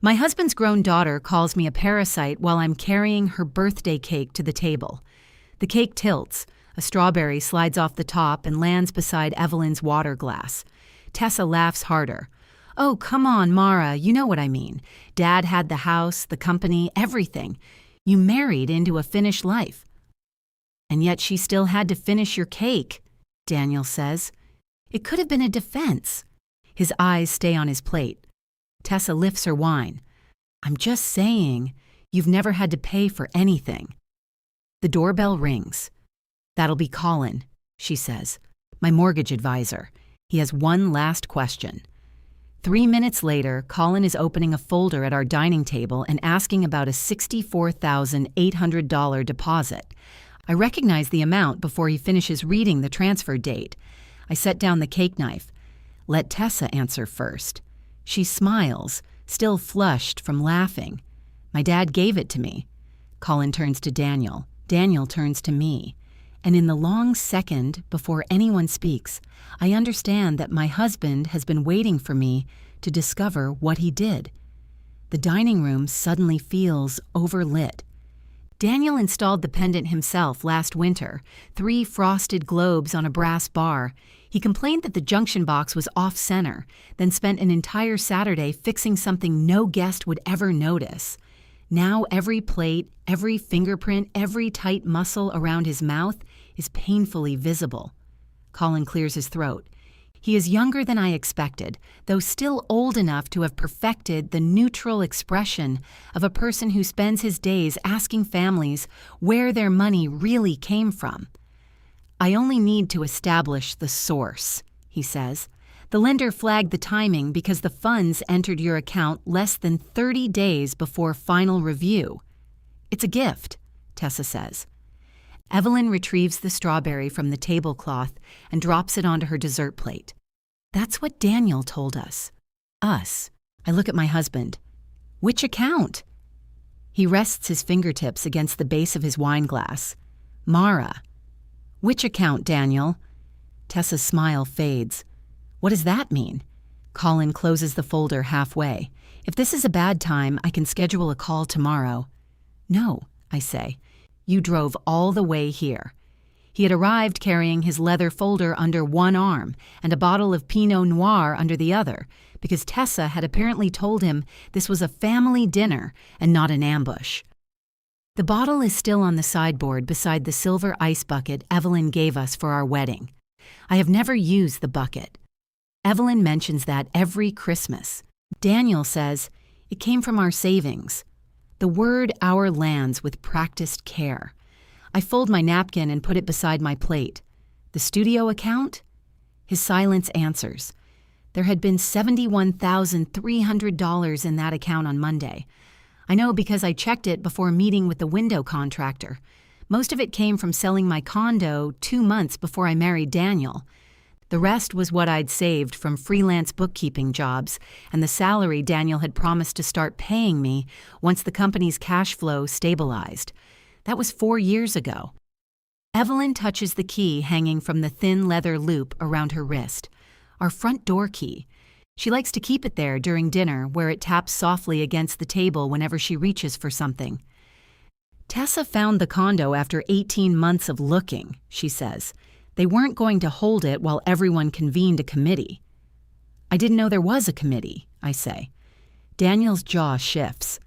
My husband's grown daughter calls me a parasite while I'm carrying her birthday cake to the table. The cake tilts. A strawberry slides off the top and lands beside Evelyn's water glass. Tessa laughs harder. "Oh, come on, Mara, you know what I mean. Dad had the house, the company, everything. You married into a finished life." "And yet she still had to finish your cake," Daniel says. "It could have been a defense." His eyes stay on his plate. Tessa lifts her wine. "I'm just saying, you've never had to pay for anything." The doorbell rings. "That'll be Colin," she says. "My mortgage advisor. He has one last question." 3 minutes later, Colin is opening a folder at our dining table and asking about a $64,800 deposit. I recognize the amount before he finishes reading the transfer date. I set down the cake knife. Let Tessa answer first. She smiles, still flushed from laughing. "My dad gave it to me." Colin turns to Daniel. Daniel turns to me. And in the long second before anyone speaks, I understand that my husband has been waiting for me to discover what he did. The dining room suddenly feels overlit. Daniel installed the pendant himself last winter, 3 frosted globes on a brass bar. He complained that the junction box was off-center, then spent an entire Saturday fixing something no guest would ever notice. Now every plate, every fingerprint, every tight muscle around his mouth is painfully visible. Colin clears his throat. He is younger than I expected, though still old enough to have perfected the neutral expression of a person who spends his days asking families where their money really came from. "I only need to establish the source," he says. "The lender flagged the timing because the funds entered your account less than 30 days before final review." "It's a gift," Tessa says. Evelyn retrieves the strawberry from the tablecloth and drops it onto her dessert plate. "That's what Daniel told us." Us. I look at my husband. "Which account?" He rests his fingertips against the base of his wine glass. "Mara." "Which account, Daniel?" Tessa's smile fades. "What does that mean?" Colin closes the folder halfway. "If this is a bad time, I can schedule a call tomorrow." "No," I say. "You drove all the way here." He had arrived carrying his leather folder under one arm and a bottle of Pinot Noir under the other, because Tessa had apparently told him this was a family dinner and not an ambush. The bottle is still on the sideboard beside the silver ice bucket Evelyn gave us for our wedding. I have never used the bucket. Evelyn mentions that every Christmas. Daniel says, "It came from our savings." The word "our" lands with practiced care. I fold my napkin and put it beside my plate. "The studio account?" His silence answers. There had been $71,300 in that account on Monday. I know because I checked it before meeting with the window contractor. Most of it came from selling my condo 2 months before I married Daniel. The rest was what I'd saved from freelance bookkeeping jobs and the salary Daniel had promised to start paying me once the company's cash flow stabilized. That was 4 years ago. Evelyn touches the key hanging from the thin leather loop around her wrist. Our front door key. She likes to keep it there during dinner, where it taps softly against the table whenever she reaches for something. "Tessa found the condo after 18 months of looking," she says. "They weren't going to hold it while everyone convened a committee." "I didn't know there was a committee," I say. Daniel's jaw shifts.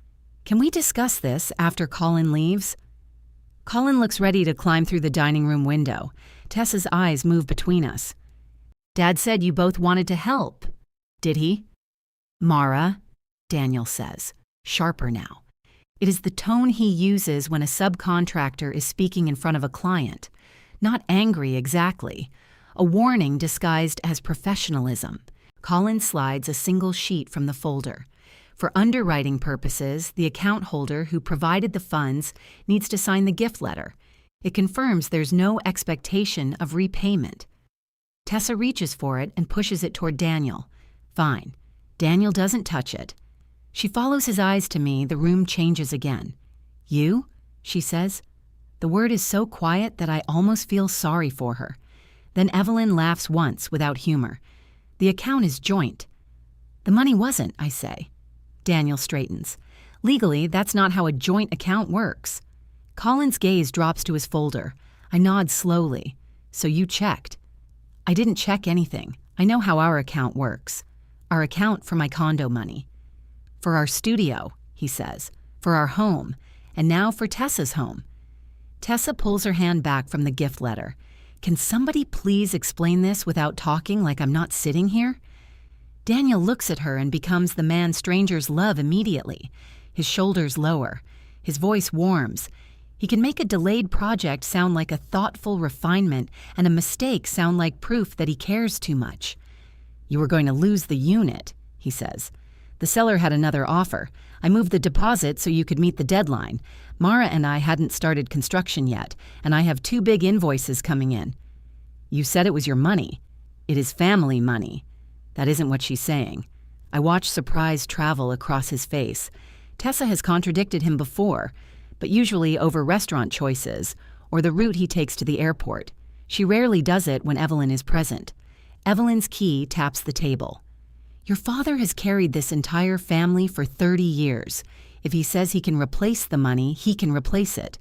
"Can we discuss this after Colin leaves?" Colin looks ready to climb through the dining room window. Tessa's eyes move between us. "Dad said you both wanted to help." "Did he?" "Mara," Daniel says, sharper now. It is the tone he uses when a subcontractor is speaking in front of a client. Not angry exactly. A warning disguised as professionalism. Colin slides a single sheet from the folder. For underwriting purposes, the account holder who provided the funds needs to sign the gift letter. It confirms there's no expectation of repayment. Tessa reaches for it and pushes it toward Daniel. Fine. Daniel doesn't touch it. She follows his eyes to me. The room changes again. "You?" she says. The word is so quiet that I almost feel sorry for her. Then Evelyn laughs once without humor. "The account is joint." "The money wasn't," I say. Daniel straightens. Legally, that's not how a joint account works. Colin's gaze drops to his folder. I nod slowly. So you checked. I didn't check anything. I know how our account works. Our account for my condo money. For our studio, he says. For our home. And now for Tessa's home. Tessa pulls her hand back from the gift letter. Can somebody please explain this without talking like I'm not sitting here? Daniel looks at her and becomes the man strangers love immediately. His shoulders lower. His voice warms. He can make a delayed project sound like a thoughtful refinement and a mistake sound like proof that he cares too much. You were going to lose the unit, he says. The seller had another offer. I moved the deposit so you could meet the deadline. Mara and I hadn't started construction yet, and I have 2 big invoices coming in. You said it was your money. It is family money. That isn't what she's saying. I watch surprise travel across his face. Tessa has contradicted him before, but usually over restaurant choices or the route he takes to the airport. She rarely does it when Evelyn is present. Evelyn's key taps the table. Your father has carried this entire family for 30 years. If he says he can replace the money, he can replace it.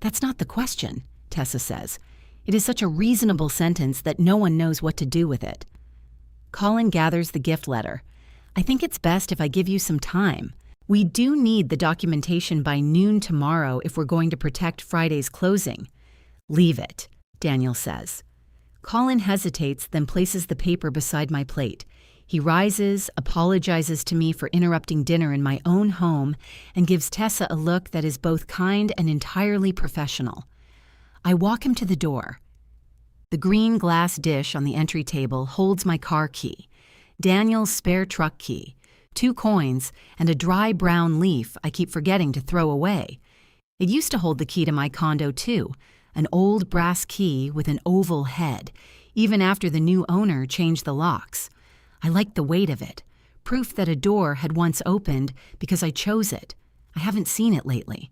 That's not the question, Tessa says. It is such a reasonable sentence that no one knows what to do with it. Colin gathers the gift letter. I think it's best if I give you some time. We do need the documentation by noon tomorrow if we're going to protect Friday's closing. Leave it, Daniel says. Colin hesitates, then places the paper beside my plate. He rises, apologizes to me for interrupting dinner in my own home, and gives Tessa a look that is both kind and entirely professional. I walk him to the door. The green glass dish on the entry table holds my car key, Daniel's spare truck key, 2 coins, and a dry brown leaf I keep forgetting to throw away. It used to hold the key to my condo too, an old brass key with an oval head, even after the new owner changed the locks. I liked the weight of it, proof that a door had once opened because I chose it. I haven't seen it lately.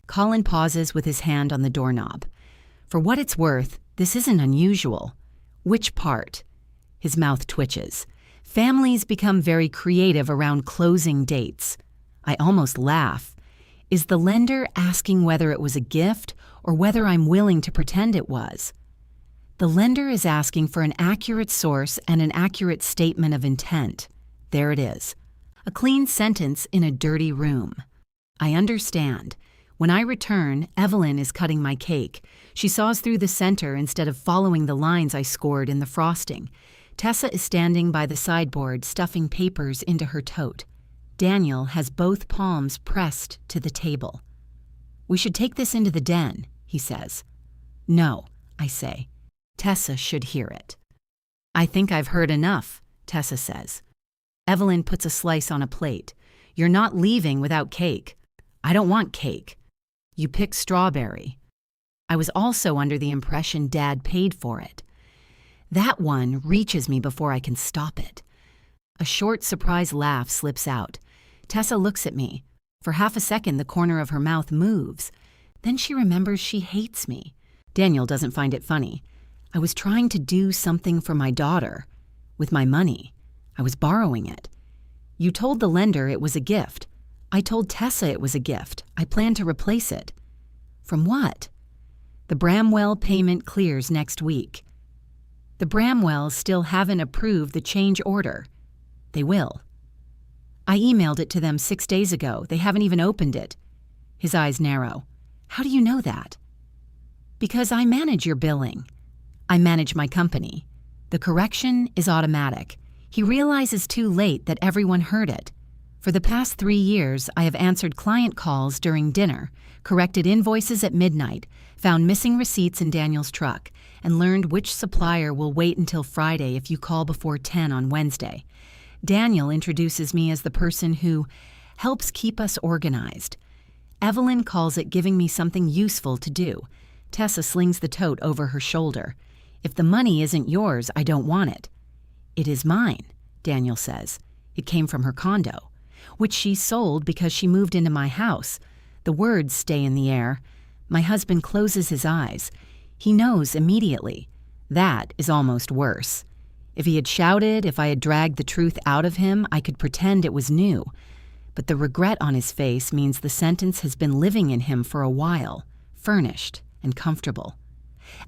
Colin pauses with his hand on the doorknob. For what it's worth, this isn't unusual. Which part? His mouth twitches. Families become very creative around closing dates. I almost laugh. Is the lender asking whether it was a gift or whether I'm willing to pretend it was? The lender is asking for an accurate source and an accurate statement of intent. There it is. A clean sentence in a dirty room. I understand. When I return, Evelyn is cutting my cake. She saws through the center instead of following the lines I scored in the frosting. Tessa is standing by the sideboard, stuffing papers into her tote. Daniel has both palms pressed to the table. We should take this into the den, he says. No, I say. Tessa should hear it. I think I've heard enough, Tessa says. Evelyn puts a slice on a plate. You're not leaving without cake. I don't want cake. You picked strawberry. I was also under the impression Dad paid for it. That one reaches me before I can stop it. A short, surprised laugh slips out. Tessa looks at me. For half a second, the corner of her mouth moves. Then she remembers she hates me. Daniel doesn't find it funny. I was trying to do something for my daughter. With my money. I was borrowing it. You told the lender it was a gift. I told Tessa it was a gift. I plan to replace it. From what? The Bramwell payment clears next week. The Bramwells still haven't approved the change order. They will. I emailed it to them 6 days ago. They haven't even opened it. His eyes narrow. How do you know that? Because I manage your billing. I manage my company. The correction is automatic. He realizes too late that everyone heard it. For the past 3 years, I have answered client calls during dinner, corrected invoices at midnight, found missing receipts in Daniel's truck, and learned which supplier will wait until Friday if you call before 10 on Wednesday. Daniel introduces me as the person who helps keep us organized. Evelyn calls it giving me something useful to do. Tessa slings the tote over her shoulder. If the money isn't yours, I don't want it. It is mine, Daniel says. It came from her condo, which she sold because she moved into my house. The words stay in the air. My husband closes his eyes. He knows immediately. That is almost worse. If he had shouted, if I had dragged the truth out of him, I could pretend it was new. But the regret on his face means the sentence has been living in him for a while, furnished and comfortable.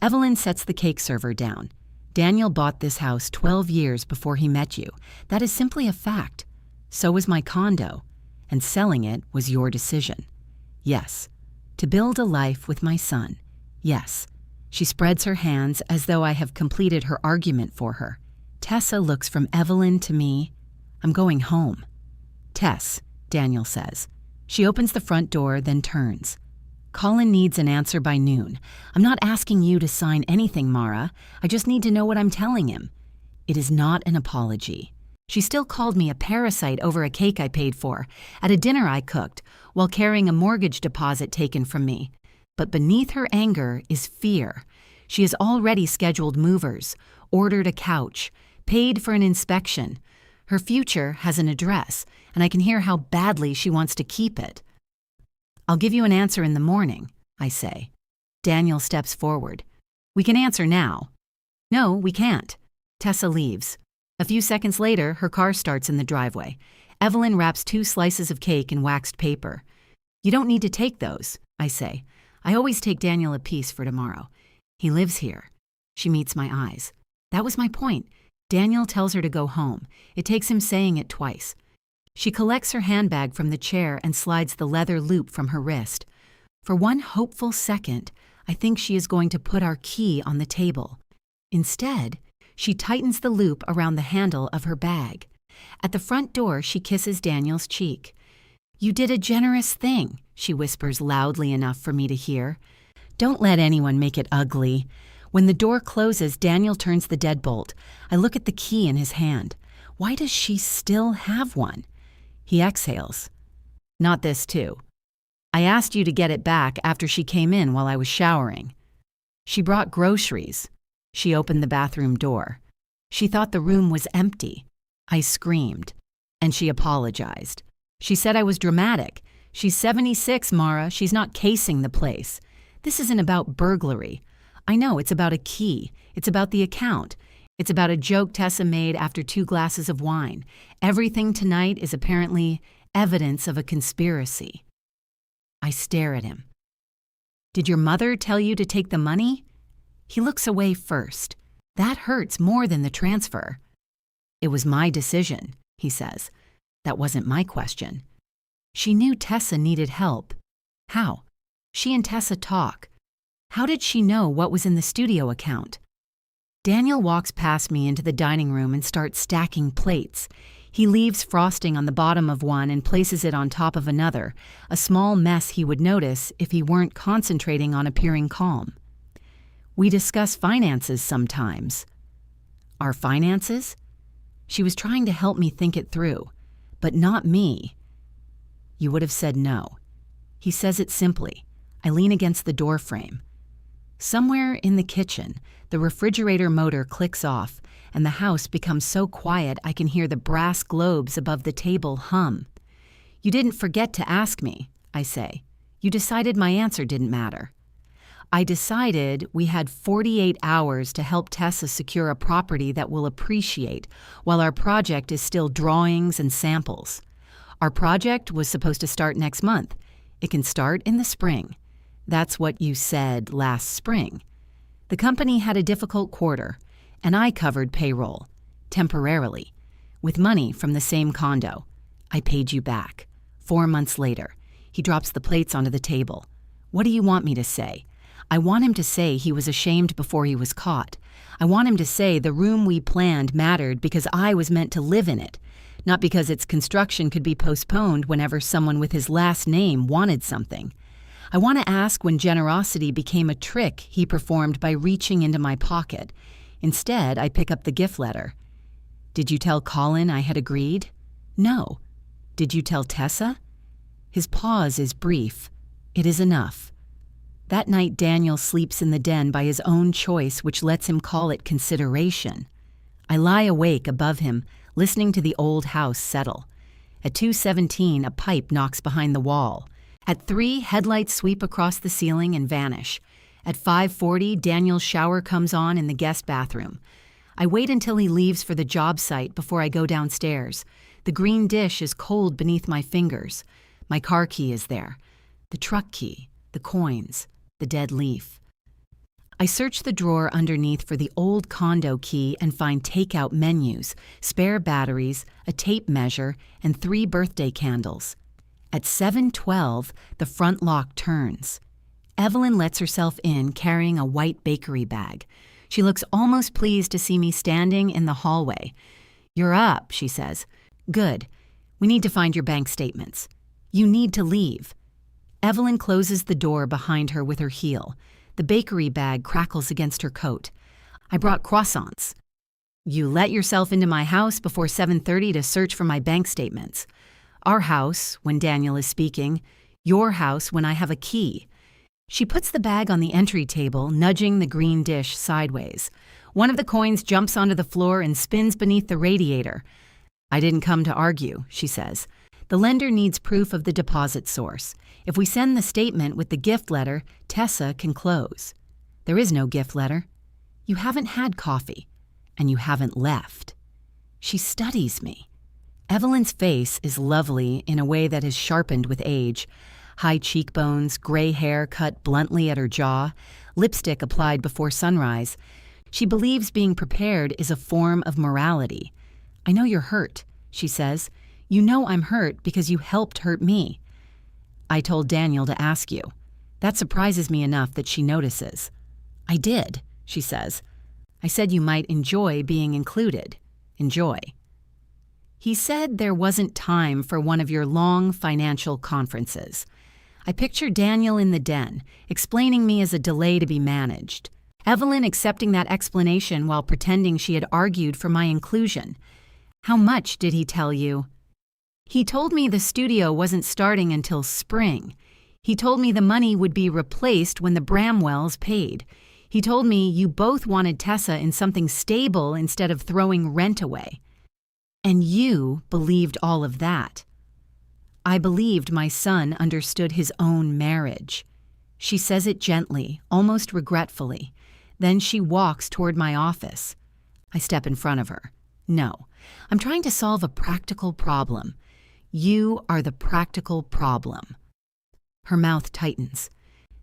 Evelyn sets the cake server down. Daniel bought this house 12 years before he met you. That is simply a fact. So was my condo. And selling it was your decision. Yes. To build a life with my son. Yes. She spreads her hands as though I have completed her argument for her. Tessa looks from Evelyn to me. I'm going home. Tess, Daniel says. She opens the front door, then turns. Colin needs an answer by noon. I'm not asking you to sign anything, Mara. I just need to know what I'm telling him. It is not an apology. She still called me a parasite over a cake I paid for, at a dinner I cooked, while carrying a mortgage deposit taken from me. But beneath her anger is fear. She has already scheduled movers, ordered a couch, paid for an inspection. Her future has an address, and I can hear how badly she wants to keep it. I'll give you an answer in the morning, I say. Daniel steps forward. We can answer now. No, we can't. Tessa leaves. A few seconds later, her car starts in the driveway. Evelyn wraps 2 slices of cake in waxed paper. You don't need to take those, I say. I always take Daniel a piece for tomorrow. He lives here. She meets my eyes. That was my point. Daniel tells her to go home. It takes him saying it twice. She collects her handbag from the chair and slides the leather loop from her wrist. For one hopeful second, I think she is going to put our key on the table. Instead, she tightens the loop around the handle of her bag. At the front door, she kisses Daniel's cheek. You did a generous thing, she whispers loudly enough for me to hear. Don't let anyone make it ugly. When the door closes, Daniel turns the deadbolt. I look at the key in his hand. Why does she still have one? He exhales. Not this, too. I asked you to get it back after she came in while I was showering. She brought groceries. She opened the bathroom door. She thought the room was empty. I screamed, and she apologized. She said I was dramatic. She's 76, Mara. She's not casing the place. This isn't about burglary. I know it's about a key. It's about the account. It's about a joke Tessa made after 2 glasses of wine. Everything tonight is apparently evidence of a conspiracy. I stare at him. Did your mother tell you to take the money? He looks away first. That hurts more than the transfer. It was my decision, he says. That wasn't my question. She knew Tessa needed help. How? She and Tessa talk. How did she know what was in the studio account? Daniel walks past me into the dining room and starts stacking plates. He leaves frosting on the bottom of one and places it on top of another, a small mess he would notice if he weren't concentrating on appearing calm. We discuss finances sometimes. Our finances? She was trying to help me think it through, but not me. You would have said no. He says it simply. I lean against the door frame. Somewhere in the kitchen, the refrigerator motor clicks off, and the house becomes so quiet I can hear the brass globes above the table hum. You didn't forget to ask me, I say. You decided my answer didn't matter. I decided we had 48 hours to help Tessa secure a property that will appreciate while our project is still drawings and samples. Our project was supposed to start next month. It can start in the spring. That's what you said last spring. The company had a difficult quarter, and I covered payroll, temporarily, with money from the same condo. I paid you back. 4 months later, he drops the plates onto the table. What do you want me to say? I want him to say he was ashamed before he was caught. I want him to say the room we planned mattered because I was meant to live in it, not because its construction could be postponed whenever someone with his last name wanted something. I want to ask when generosity became a trick he performed by reaching into my pocket. Instead, I pick up the gift letter. Did you tell Colin I had agreed? No. Did you tell Tessa? His pause is brief. It is enough. That night, Daniel sleeps in the den by his own choice, which lets him call it consideration. I lie awake above him, listening to the old house settle. At 2:17, a pipe knocks behind the wall. At 3, headlights sweep across the ceiling and vanish. At 5:40, Daniel's shower comes on in the guest bathroom. I wait until he leaves for the job site before I go downstairs. The green dish is cold beneath my fingers. My car key is there. The truck key, the coins, the dead leaf. I search the drawer underneath for the old condo key and find takeout menus, spare batteries, a tape measure, and 3 birthday candles. At 7:12, the front lock turns. Evelyn lets herself in carrying a white bakery bag. She looks almost pleased to see me standing in the hallway. "You're up," she says. "Good. We need to find your bank statements. You need to leave." Evelyn closes the door behind her with her heel. The bakery bag crackles against her coat. "I brought croissants." "You let yourself into my house before 7:30 to search for my bank statements. Our house, when Daniel is speaking. Your house, when I have a key." She puts the bag on the entry table, nudging the green dish sideways. One of the coins jumps onto the floor and spins beneath the radiator. "I didn't come to argue," she says. "The lender needs proof of the deposit source. If we send the statement with the gift letter, Tessa can close." "There is no gift letter. You haven't had coffee, and you haven't left." She studies me. Evelyn's face is lovely in a way that has sharpened with age. High cheekbones, gray hair cut bluntly at her jaw, lipstick applied before sunrise. She believes being prepared is a form of morality. "I know you're hurt," she says. "You know I'm hurt because you helped hurt me." "I told Daniel to ask you." That surprises me enough that she notices. "I did," she says. "I said you might enjoy being included. Enjoy." "He said there wasn't time for one of your long financial conferences." I picture Daniel in the den, explaining me as a delay to be managed. Evelyn accepting that explanation while pretending she had argued for my inclusion. "How much did he tell you?" "He told me the studio wasn't starting until spring. He told me the money would be replaced when the Bramwells paid. He told me you both wanted Tessa in something stable instead of throwing rent away. And you believed all of that." "I believed my son understood his own marriage." She says it gently, almost regretfully. Then she walks toward my office. I step in front of her. "No, I'm trying to solve a practical problem. You are the practical problem." Her mouth tightens.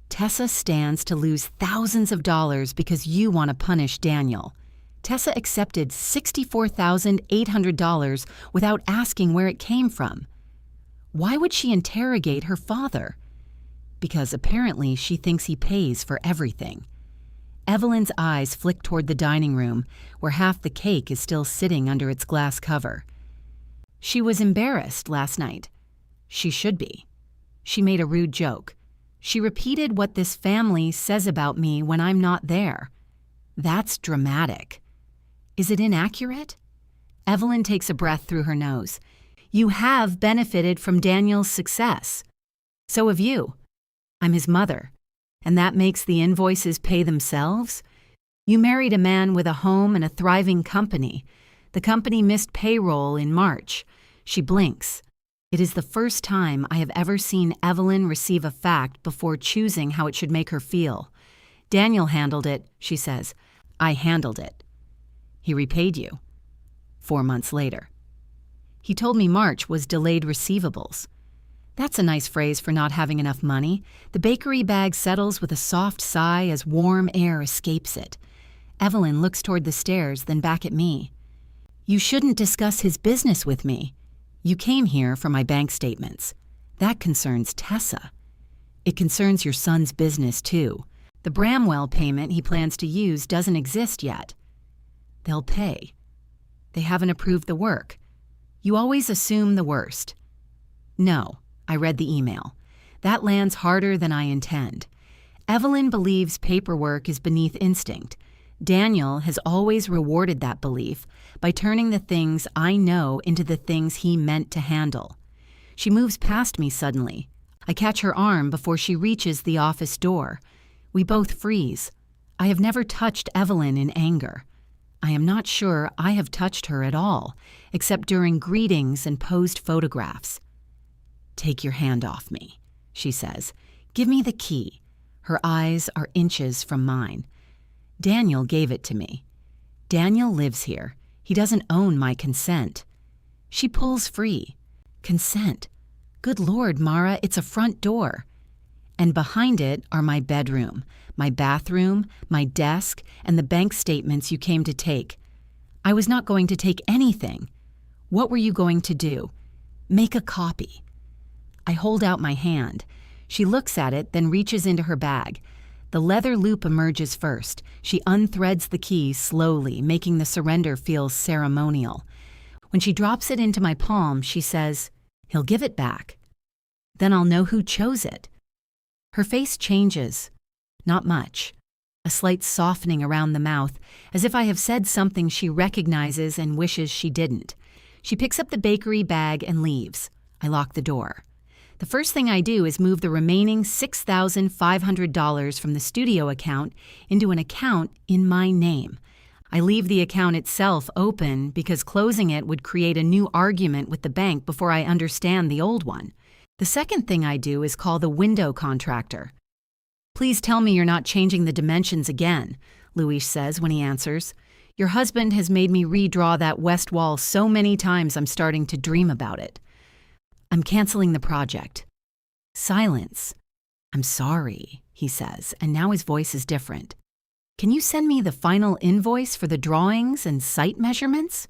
"Tessa stands to lose thousands of dollars because you want to punish Daniel. Tessa accepted $64,800 without asking where it came from. Why would she interrogate her father? Because apparently she thinks he pays for everything." Evelyn's eyes flick toward the dining room, where half the cake is still sitting under its glass cover. "She was embarrassed last night." She should be. She made a rude joke. She repeated what this family says about me when I'm not there. That's dramatic. Is it inaccurate? Evelyn takes a breath through her nose. "You have benefited from Daniel's success. So have you. I'm his mother. And that makes the invoices pay themselves? You married a man with a home and a thriving company. The company missed payroll in March." She blinks. It is the first time I have ever seen Evelyn receive a fact before choosing how it should make her feel. "Daniel handled it," she says. "I handled it." "He repaid you." 4 months later. "He told me March was delayed receivables." That's a nice phrase for not having enough money. The bakery bag settles with a soft sigh as warm air escapes it. Evelyn looks toward the stairs, then back at me. "You shouldn't discuss his business with me. You came here for my bank statements. That concerns Tessa. It concerns your son's business, too. The Bramwell payment he plans to use doesn't exist yet." "They'll pay." "They haven't approved the work." "You always assume the worst." "No, I read the email. That lands harder than I intend. Evelyn believes paperwork is beneath instinct. Daniel has always rewarded that belief by turning the things I know into the things he meant to handle." She moves past me suddenly. I catch her arm before she reaches the office door. We both freeze. I have never touched Evelyn in anger. I am not sure I have touched her at all, except during greetings and posed photographs. "Take your hand off me," she says. "Give me the key." Her eyes are inches from mine. "Daniel gave it to me." Daniel lives here. He doesn't own my consent. She pulls free. Consent. Good Lord, Mara, it's a front door. And behind it are my bedroom, my bathroom, my desk, and the bank statements you came to take. I was not going to take anything. What were you going to do? Make a copy. I hold out my hand. She looks at it, then reaches into her bag. The leather loop emerges first. She unthreads the key slowly, making the surrender feel ceremonial. When she drops it into my palm, she says, "He'll give it back. Then I'll know who chose it." Her face changes. Not much. A slight softening around the mouth, as if I have said something she recognizes and wishes she didn't. She picks up the bakery bag and leaves. I lock the door. The first thing I do is move the remaining $6,500 from the studio account into an account in my name. I leave the account itself open because closing it would create a new argument with the bank before I understand the old one. The second thing I do is call the window contractor. "Please tell me you're not changing the dimensions again," Luis says when he answers. "Your husband has made me redraw that west wall so many times I'm starting to dream about it." "I'm canceling the project." Silence. "I'm sorry," he says, and now his voice is different. "Can you send me the final invoice for the drawings and site measurements?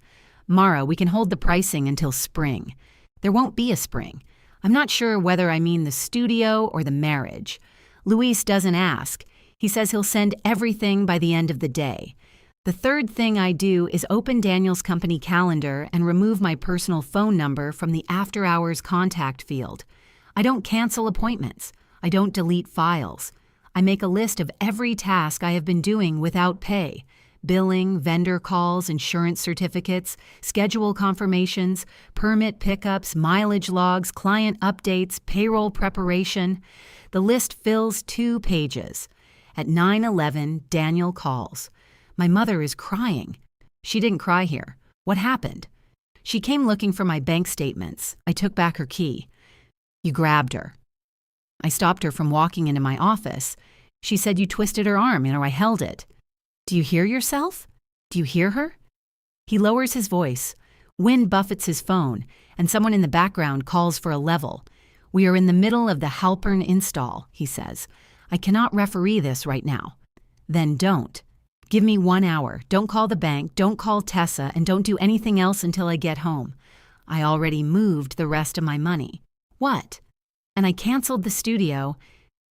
Mara, we can hold the pricing until spring." There won't be a spring. I'm not sure whether I mean the studio or the marriage. Luis doesn't ask. He says he'll send everything by the end of the day. The third thing I do is open Daniel's company calendar and remove my personal phone number from the after-hours contact field. I don't cancel appointments. I don't delete files. I make a list of every task I have been doing without pay: billing, vendor calls, insurance certificates, schedule confirmations, permit pickups, mileage logs, client updates, payroll preparation. The list fills 2 pages. At 9:11, Daniel calls. My mother is crying. She didn't cry here. What happened? She came looking for my bank statements. I took back her key. You grabbed her. I stopped her from walking into my office. She said you twisted her arm, and I held it. Do you hear yourself? Do you hear her? He lowers his voice. Wind buffets his phone, and someone in the background calls for a level. We are in the middle of the Halpern install, he says. I cannot referee this right now. Then don't. Give me 1 hour. Don't call the bank, don't call Tessa, and don't do anything else until I get home. I already moved the rest of my money. What? And I canceled the studio.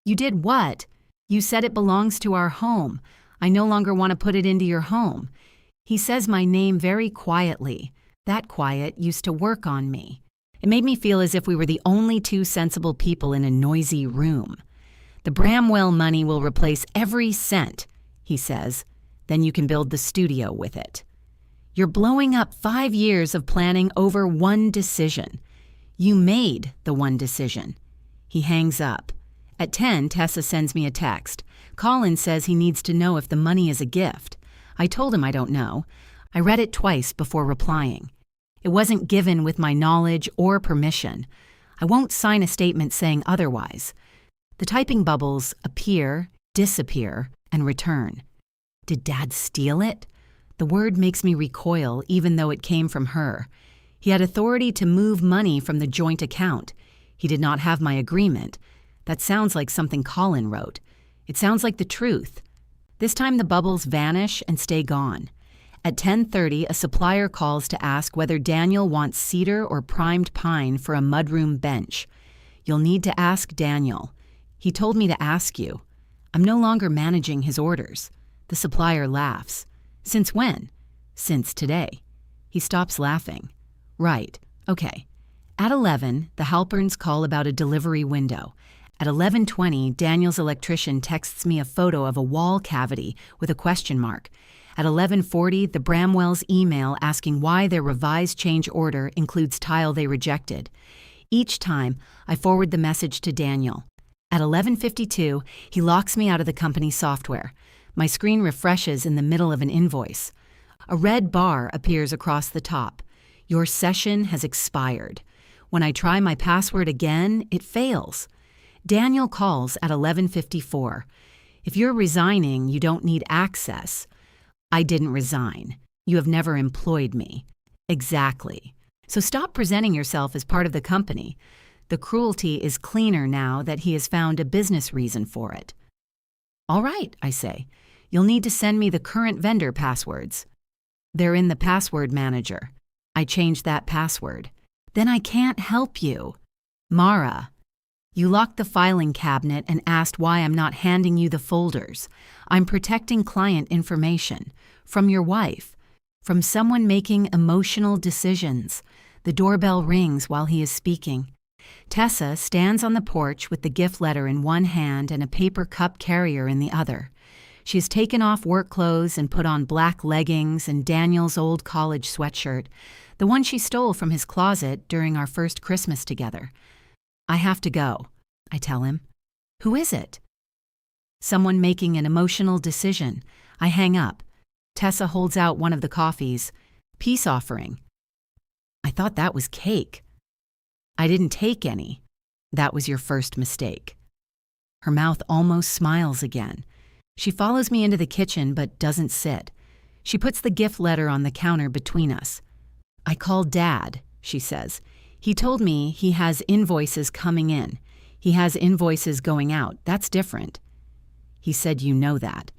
You did what? You said it belongs to our home. I no longer want to put it into your home. He says my name very quietly. That quiet used to work on me. It made me feel as if we were the only 2 sensible people in a noisy room. The Bramwell money will replace every cent, he says. Then you can build the studio with it. You're blowing up 5 years of planning over one decision. You made the one decision. He hangs up. At 10, Tessa sends me a text. Colin says he needs to know if the money is a gift. I told him I don't know. I read it twice before replying. It wasn't given with my knowledge or permission. I won't sign a statement saying otherwise. The typing bubbles appear, disappear, and return. Did Dad steal it? The word makes me recoil, even though it came from her. He had authority to move money from the joint account. He did not have my agreement. That sounds like something Colin wrote. It sounds like the truth. This time the bubbles vanish and stay gone. At 10:30, a supplier calls to ask whether Daniel wants cedar or primed pine for a mudroom bench. You'll need to ask Daniel. He told me to ask you. I'm no longer managing his orders. The supplier laughs. Since when? Since today. He stops laughing. Right. Okay. At 11, the Halperns call about a delivery window. At 11:20, Daniel's electrician texts me a photo of a wall cavity with a question mark. At 11:40, the Bramwells email asking why their revised change order includes tile they rejected. Each time, I forward the message to Daniel. At 11:52, he locks me out of the company software. My screen refreshes in the middle of an invoice. A red bar appears across the top. Your session has expired. When I try my password again, it fails. Daniel calls at 11:54. If you're resigning, you don't need access. I didn't resign. You have never employed me. Exactly. So stop presenting yourself as part of the company. The cruelty is cleaner now that he has found a business reason for it. All right, I say. You'll need to send me the current vendor passwords. They're in the password manager. I changed that password. Then I can't help you. Mara, you locked the filing cabinet and asked why I'm not handing you the folders. I'm protecting client information. From your wife. From someone making emotional decisions. The doorbell rings while he is speaking. Tessa stands on the porch with the gift letter in one hand and a paper cup carrier in the other. She has taken off work clothes and put on black leggings and Daniel's old college sweatshirt, the one she stole from his closet during our first Christmas together. I have to go, I tell him. Who is it? Someone making an emotional decision. I hang up. Tessa holds out one of the coffees. Peace offering. I thought that was cake. I didn't take any. That was your first mistake. Her mouth almost smiles again. She follows me into the kitchen but doesn't sit. She puts the gift letter on the counter between us. I called Dad, she says. He told me he has invoices coming in. He has invoices going out. That's different. He said you know that.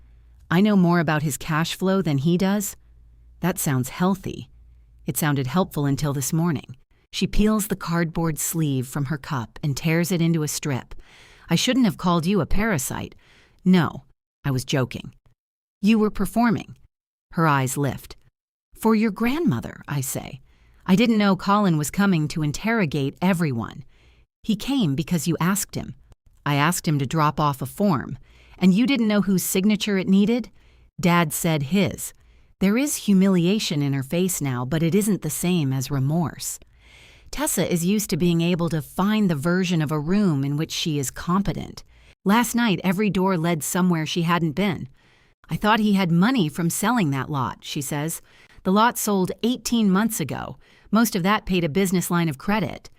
I know more about his cash flow than he does. That sounds healthy. It sounded helpful until this morning. She peels the cardboard sleeve from her cup and tears it into a strip. I shouldn't have called you a parasite. No, I was joking. You were performing. Her eyes lift. For your grandmother, I say. I didn't know Colin was coming to interrogate everyone. He came because you asked him. I asked him to drop off a form. And you didn't know whose signature it needed? Dad said his. There is humiliation in her face now, but it isn't the same as remorse. Tessa is used to being able to find the version of a room in which she is competent. Last night, every door led somewhere she hadn't been. I thought he had money from selling that lot, she says. The lot sold 18 months ago. Most of that paid a business line of credit.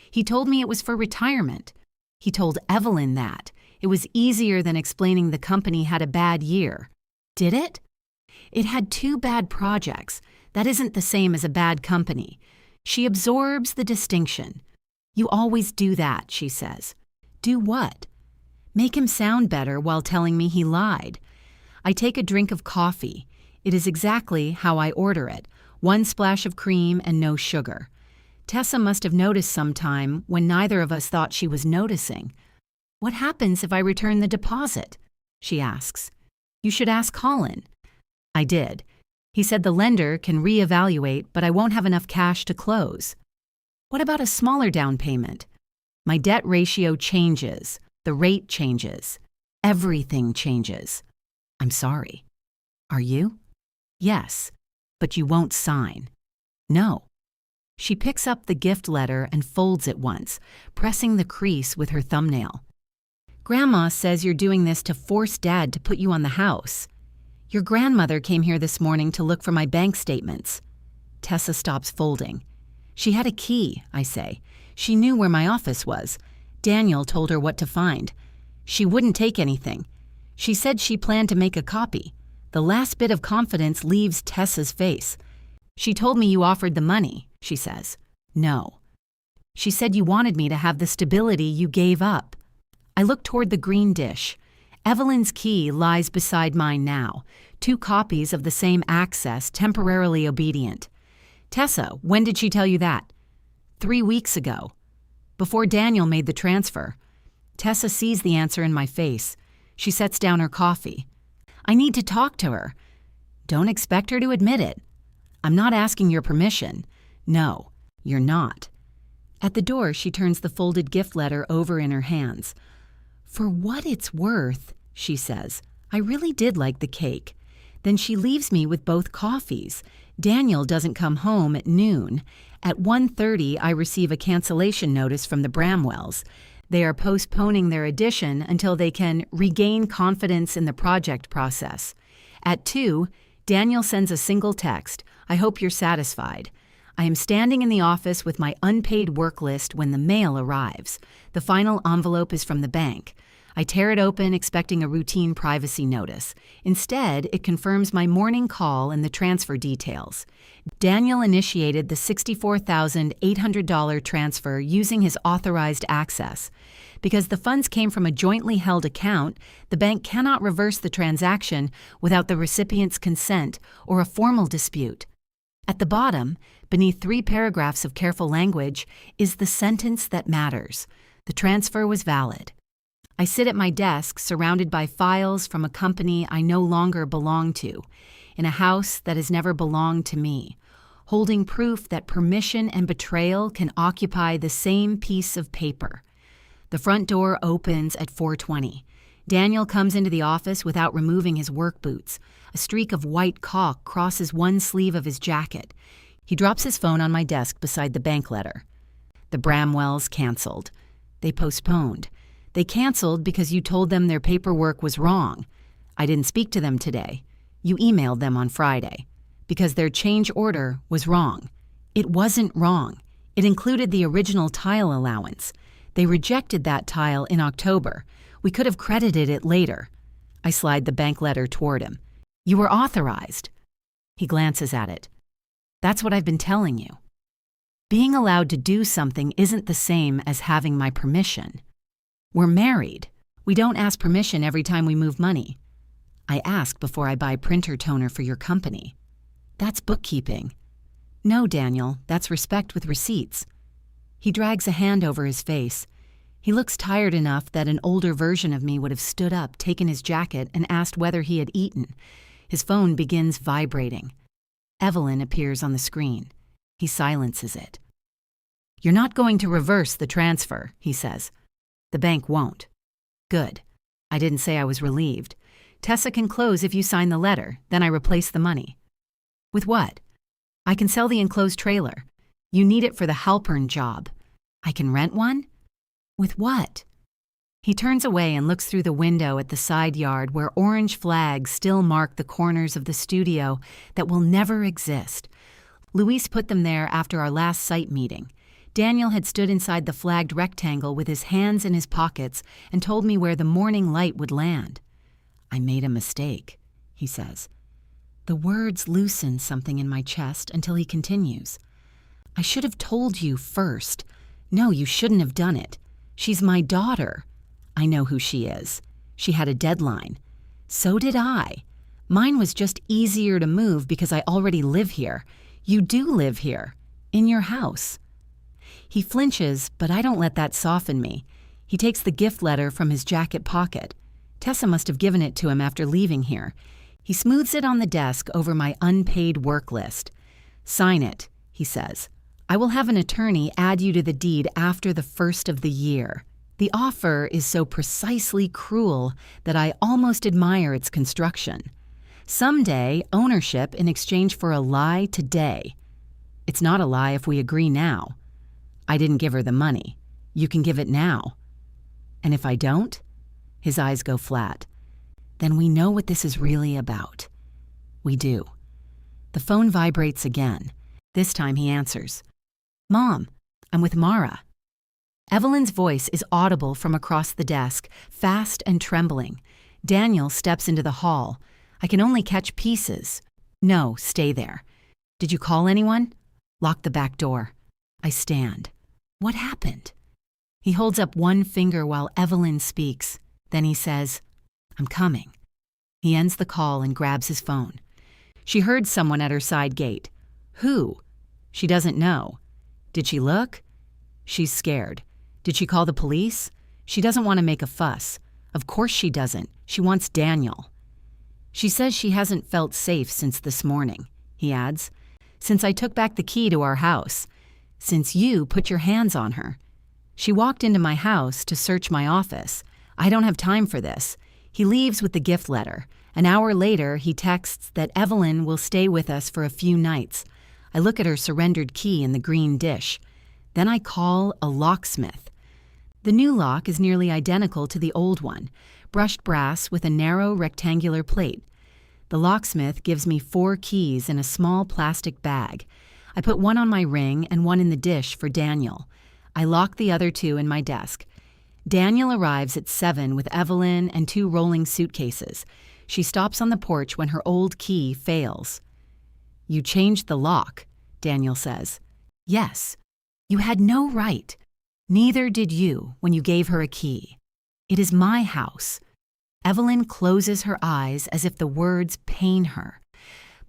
He told me it was for retirement. He told Evelyn that. It was easier than explaining the company had a bad year. Did it? It had 2 bad projects. That isn't the same as a bad company. She absorbs the distinction. You always do that, she says. Do what? Make him sound better while telling me he lied. I take a drink of coffee. It is exactly how I order it. 1 splash of cream and no sugar. Tessa must have noticed sometime when neither of us thought she was noticing. What happens if I return the deposit? She asks. You should ask Colin. I did. He said the lender can reevaluate, but I won't have enough cash to close. What about a smaller down payment? My debt ratio changes. The rate changes. Everything changes. I'm sorry. Are you? Yes, but you won't sign. No. She picks up the gift letter and folds it once, pressing the crease with her thumbnail. Grandma says you're doing this to force Dad to put you on the house. Your grandmother came here this morning to look for my bank statements. Tessa stops folding. She had a key, I say. She knew where my office was. Daniel told her what to find. She wouldn't take anything. She said she planned to make a copy. The last bit of confidence leaves Tessa's face. She told me you offered the money, she says. No. She said you wanted me to have the stability you gave up. I look toward the green dish. Evelyn's key lies beside mine now, 2 copies of the same access, temporarily obedient. Tessa, when did she tell you that? 3 weeks ago. Before Daniel made the transfer. Tessa sees the answer in my face. She sets down her coffee. I need to talk to her. Don't expect her to admit it. I'm not asking your permission. No, you're not. At the door, she turns the folded gift letter over in her hands. For what it's worth, she says, I really did like the cake. Then she leaves me with both coffees. Daniel doesn't come home at noon. At 1:30, I receive a cancellation notice from the Bramwells. They are postponing their addition until they can regain confidence in the project process. At 2, Daniel sends a single text, I hope you're satisfied. I am standing in the office with my unpaid work list when the mail arrives. The final envelope is from the bank. I tear it open expecting a routine privacy notice. Instead, it confirms my morning call and the transfer details. Daniel initiated the $64,800 transfer using his authorized access. Because the funds came from a jointly held account, the bank cannot reverse the transaction without the recipient's consent or a formal dispute. At the bottom, beneath 3 paragraphs of careful language, is the sentence that matters. The transfer was valid. I sit at my desk surrounded by files from a company I no longer belong to, in a house that has never belonged to me, holding proof that permission and betrayal can occupy the same piece of paper. The front door opens at 4:20. Daniel comes into the office without removing his work boots. A streak of white caulk crosses one sleeve of his jacket. He drops his phone on my desk beside the bank letter. The Bramwells canceled. They postponed. They canceled because you told them their paperwork was wrong. I didn't speak to them today. You emailed them on Friday. Because their change order was wrong. It wasn't wrong. It included the original tile allowance. They rejected that tile in October. We could have credited it later. I slide the bank letter toward him. You were authorized. He glances at it. That's what I've been telling you. Being allowed to do something isn't the same as having my permission. We're married. We don't ask permission every time we move money. I ask before I buy printer toner for your company. That's bookkeeping. No, Daniel, that's respect with receipts. He drags a hand over his face. He looks tired enough that an older version of me would have stood up, taken his jacket, and asked whether he had eaten. His phone begins vibrating. Evelyn appears on the screen. He silences it. You're not going to reverse the transfer, he says. The bank won't. Good. I didn't say I was relieved. Tessa can close if you sign the letter, then I replace the money. With what? I can sell the enclosed trailer. You need it for the Halpern job. I can rent one? With what? He turns away and looks through the window at the side yard where orange flags still mark the corners of the studio that will never exist. Luis put them there after our last site meeting. Daniel had stood inside the flagged rectangle with his hands in his pockets and told me where the morning light would land. I made a mistake, he says. The words loosen something in my chest until he continues. I should have told you first. No, you shouldn't have done it. She's my daughter. I know who she is. She had a deadline. So did I. Mine was just easier to move because I already live here. You do live here. In your house. He flinches, but I don't let that soften me. He takes the gift letter from his jacket pocket. Tessa must have given it to him after leaving here. He smooths it on the desk over my unpaid work list. Sign it, he says. I will have an attorney add you to the deed after the first of the year. The offer is so precisely cruel that I almost admire its construction. Someday, ownership in exchange for a lie today. It's not a lie if we agree now. I didn't give her the money. You can give it now. And if I don't? His eyes go flat. Then we know what this is really about. We do. The phone vibrates again. This time he answers. Mom, I'm with Mara. Evelyn's voice is audible from across the desk, fast and trembling. Daniel steps into the hall. I can only catch pieces. No, stay there. Did you call anyone? Lock the back door. I stand. What happened? He holds up one finger while Evelyn speaks. Then he says, I'm coming. He ends the call and grabs his phone. She heard someone at her side gate. Who? She doesn't know. Did she look? She's scared. Did she call the police? She doesn't want to make a fuss. Of course she doesn't. She wants Daniel. She says she hasn't felt safe since this morning, he adds. Since I took back the key to our house. Since you put your hands on her. She walked into my house to search my office. I don't have time for this. He leaves with the gift letter. An hour later, he texts that Evelyn will stay with us for a few nights. I look at her surrendered key in the green dish. Then I call a locksmith. The new lock is nearly identical to the old one, brushed brass with a narrow rectangular plate. The locksmith gives me 4 keys in a small plastic bag. I put one on my ring and one in the dish for Daniel. I lock the other 2 in my desk. Daniel arrives at 7 with Evelyn and 2 rolling suitcases. She stops on the porch when her old key fails. "You changed the lock," Daniel says. "Yes. You had no right. Neither did you when you gave her a key. It is my house." Evelyn closes her eyes as if the words pain her.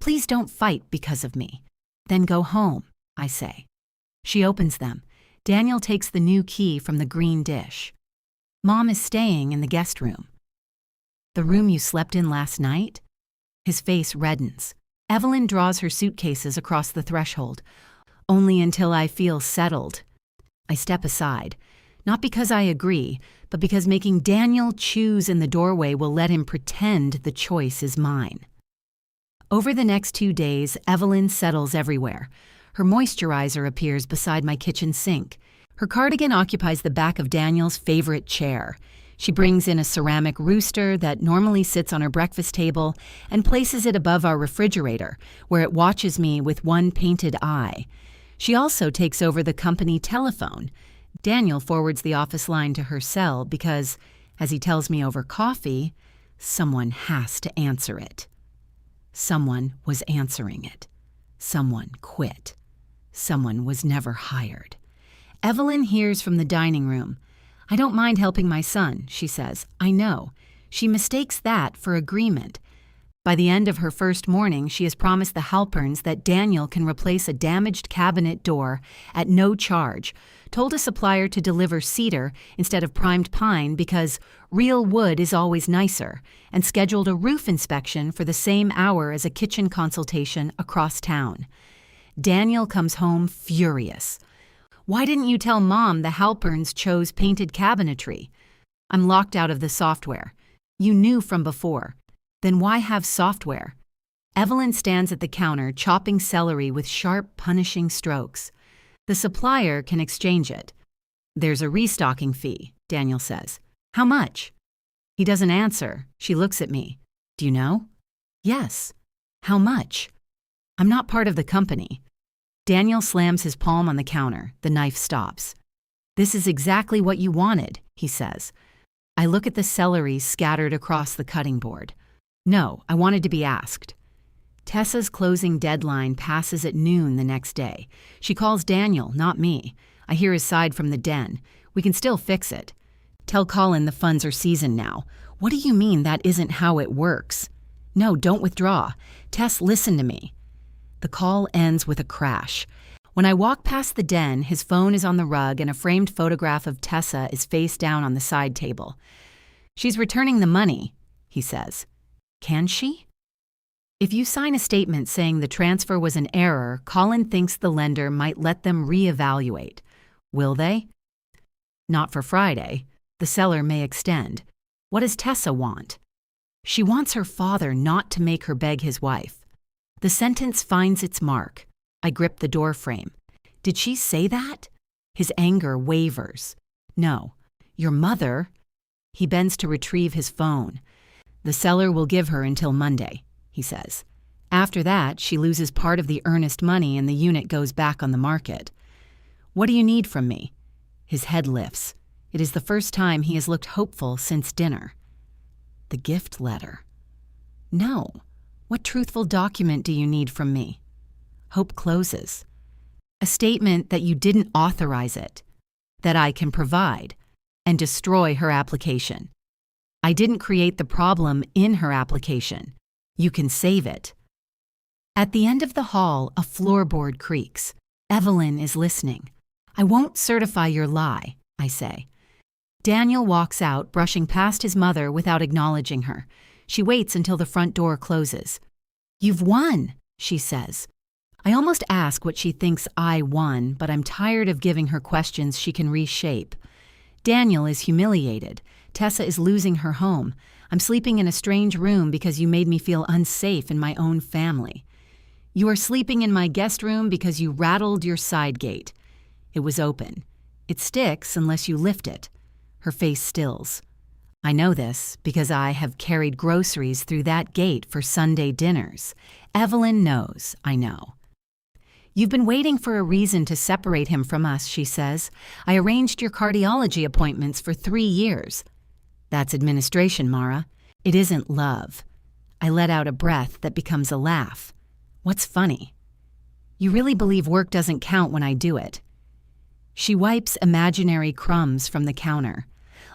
"Please don't fight because of me. Then go home," I say. She opens them. Daniel takes the new key from the green dish. "Mom is staying in the guest room." "The room you slept in last night?" His face reddens. Evelyn draws her suitcases across the threshold. "Only until I feel settled." I step aside, not because I agree, but because making Daniel choose in the doorway will let him pretend the choice is mine. Over the next 2 days, Evelyn settles everywhere. Her moisturizer appears beside my kitchen sink. Her cardigan occupies the back of Daniel's favorite chair. She brings in a ceramic rooster that normally sits on her breakfast table and places it above our refrigerator, where it watches me with one painted eye. She also takes over the company telephone. Daniel forwards the office line to her cell because, as he tells me over coffee, someone has to answer it. Someone was answering it. Someone quit. Someone was never hired. Evelyn hears from the dining room. "I don't mind helping my son," she says. "I know." She mistakes that for agreement. By the end of her first morning, she has promised the Halperns that Daniel can replace a damaged cabinet door at no charge, told a supplier to deliver cedar instead of primed pine because real wood is always nicer, and scheduled a roof inspection for the same hour as a kitchen consultation across town. Daniel comes home furious. "Why didn't you tell Mom the Halperns chose painted cabinetry?" "I'm locked out of the software." "You knew from before." "Then why have software?" Evelyn stands at the counter chopping celery with sharp, punishing strokes. "The supplier can exchange it." "There's a restocking fee," Daniel says. "How much?" He doesn't answer. She looks at me. "Do you know?" "Yes." "How much?" "I'm not part of the company." Daniel slams his palm on the counter. The knife stops. "This is exactly what you wanted," he says. I look at the celery scattered across the cutting board. "No, I wanted to be asked." Tessa's closing deadline passes at noon the next day. She calls Daniel, not me. I hear his side from the den. "We can still fix it." "Tell Colin the funds are seasoned now." "What do you mean that isn't how it works?" "No, don't withdraw. Tess, listen to me." The call ends with a crash. When I walk past the den, his phone is on the rug and a framed photograph of Tessa is face down on the side table. "She's returning the money," he says. "Can she?" If you sign a statement saying the transfer was an error, Colin thinks the lender might let them reevaluate. Will they? Not for Friday. The seller may extend. What does Tessa want? She wants her father not to make her beg his wife. The sentence finds its mark. I grip the door frame. Did she say that? His anger wavers. "No. Your mother?" He bends to retrieve his phone. "The seller will give her until Monday," he says. "After that, she loses part of the earnest money and the unit goes back on the market." "What do you need from me?" His head lifts. It is the first time he has looked hopeful since dinner. "The gift letter." "No. What truthful document do you need from me?" Hope closes. "A statement that you didn't authorize it, that I can provide, and destroy her application. I didn't create the problem in her application. You can save it." At the end of the hall, a floorboard creaks. Evelyn is listening. "I won't certify your lie," I say. Daniel walks out, brushing past his mother without acknowledging her. She waits until the front door closes. "You've won," she says. I almost ask what she thinks I won, but I'm tired of giving her questions she can reshape. Daniel is humiliated. Tessa is losing her home. I'm sleeping in a strange room because you made me feel unsafe in my own family. You are sleeping in my guest room because you rattled your side gate. It was open. It sticks unless you lift it. Her face stills. I know this because I have carried groceries through that gate for Sunday dinners. Evelyn knows I know. You've been waiting for a reason to separate him from us, she says. I arranged your cardiology appointments for 3 years. That's administration, Mara. It isn't love. I let out a breath that becomes a laugh. What's funny? You really believe work doesn't count when I do it. She wipes imaginary crumbs from the counter.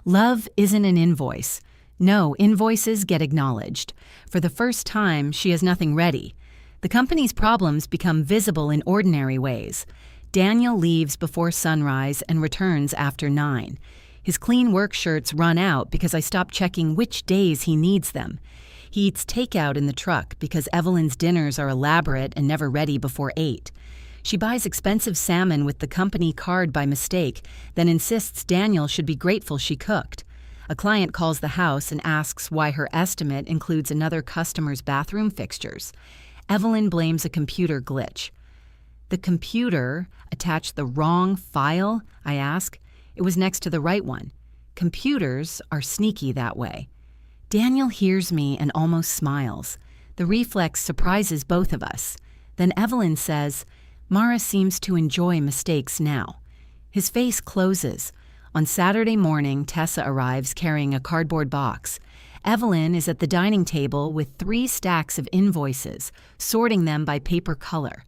Love isn't an invoice. No, invoices get acknowledged. For the first time, she has nothing ready. The company's problems become visible in ordinary ways. Daniel leaves before sunrise and returns after 9. His clean work shirts run out because I stop checking which days he needs them. He eats takeout in the truck because Evelyn's dinners are elaborate and never ready before 8. She buys expensive salmon with the company card by mistake, then insists Daniel should be grateful she cooked. A client calls the house and asks why her estimate includes another customer's bathroom fixtures. Evelyn blames a computer glitch. The computer attached the wrong file, I ask. It was next to the right one. Computers are sneaky that way. Daniel hears me and almost smiles. The reflex surprises both of us. Then Evelyn says, Mara seems to enjoy mistakes now. His face closes. On Saturday morning, Tessa arrives carrying a cardboard box. Evelyn is at the dining table with 3 stacks of invoices, sorting them by paper color.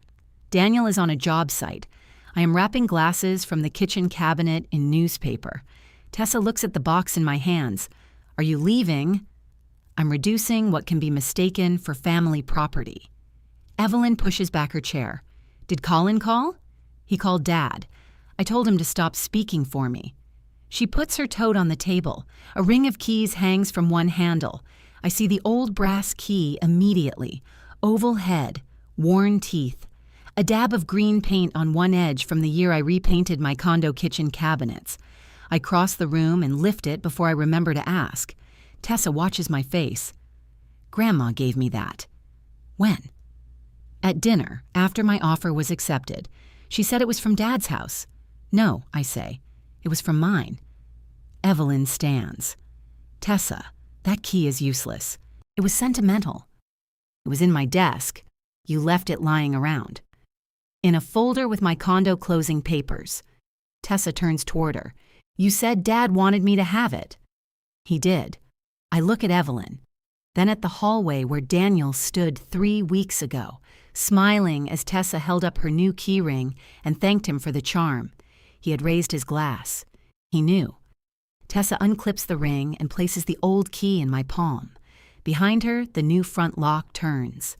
Daniel is on a job site. I am wrapping glasses from the kitchen cabinet in newspaper. Tessa looks at the box in my hands. Are you leaving? I'm reducing what can be mistaken for family property. Evelyn pushes back her chair. Did Colin call? He called Dad. I told him to stop speaking for me. She puts her tote on the table. A ring of keys hangs from one handle. I see the old brass key immediately. Oval head, worn teeth. A dab of green paint on one edge from the year I repainted my condo kitchen cabinets. I cross the room and lift it before I remember to ask. Tessa watches my face. Grandma gave me that. When? At dinner, after my offer was accepted. She said it was from Dad's house. No, I say. It was from mine. Evelyn stands. Tessa, that key is useless. It was sentimental. It was in my desk. You left it lying around. In a folder with my condo closing papers. Tessa turns toward her. You said Dad wanted me to have it. He did. I look at Evelyn, then at the hallway where Daniel stood 3 weeks ago, smiling as Tessa held up her new key ring and thanked him for the charm. He had raised his glass. He knew. Tessa unclips the ring and places the old key in my palm. Behind her, the new front lock turns.